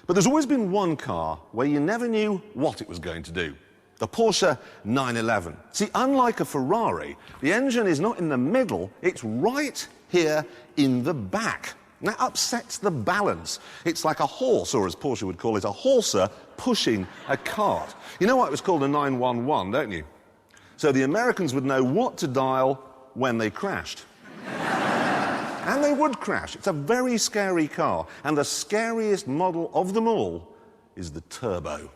But there's always been one car where you never knew what it was going to do. The Porsche 911. See, unlike a Ferrari, the engine is not in the middle, it's right here in the back. And that upsets the balance. It's like a horse, or as Porsche would call it, a horser pushing a cart. You know why it was called a 911, don't you? So the Americans would know what to dial when they crashed. And they would crash. It's a very scary car. And the scariest model of them all is the Turbo.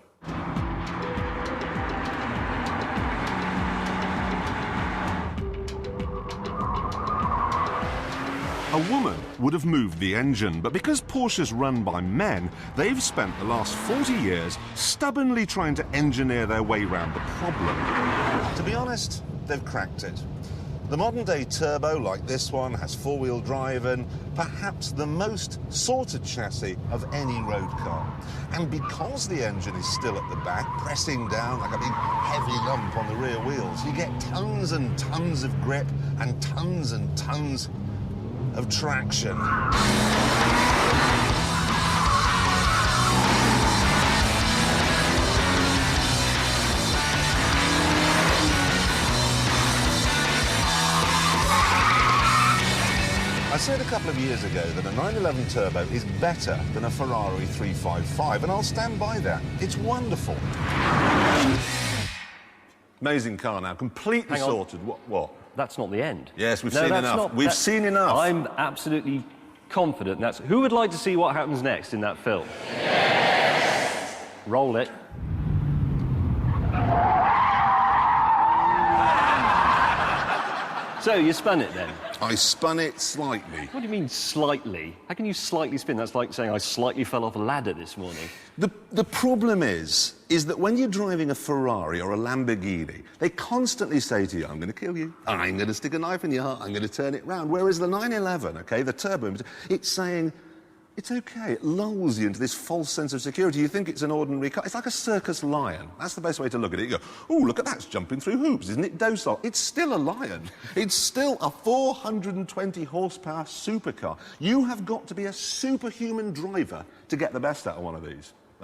A woman would have moved the engine, but because Porsche's run by men, they've spent the last 40 years stubbornly trying to engineer their way around the problem. To be honest, they've cracked it. The modern-day Turbo, like this one, has four-wheel drive and perhaps the most sorted chassis of any road car. And because the engine is still at the back, pressing down like a big heavy lump on the rear wheels, you get tons and tons of grip and tons of traction. I said a couple of years ago that a 911 Turbo is better than a Ferrari 355, and I'll stand by that. It's wonderful. Amazing car now, completely sorted. What? That's not the end. Yes, we've seen enough. We've seen enough. I'm absolutely confident that's... Who would like to see what happens next in that film? Yes. Roll it. So, you spun it then? I spun it slightly. What do you mean, slightly? How can you slightly spin? That's like saying I slightly fell off a ladder this morning. The problem is that when you're driving a Ferrari or a Lamborghini, they constantly say to you, I'm going to kill you, I'm going to stick a knife in your heart, I'm going to turn it round. Whereas the 911, OK, the Turbo, it's saying, it's OK. It lulls you into this false sense of security. You think it's an ordinary car. It's like a circus lion. That's the best way to look at it. You go, oh, look at that, it's jumping through hoops. Isn't it docile? It's still a lion. It's still a 420 horsepower supercar. You have got to be a superhuman driver to get the best out of one of these.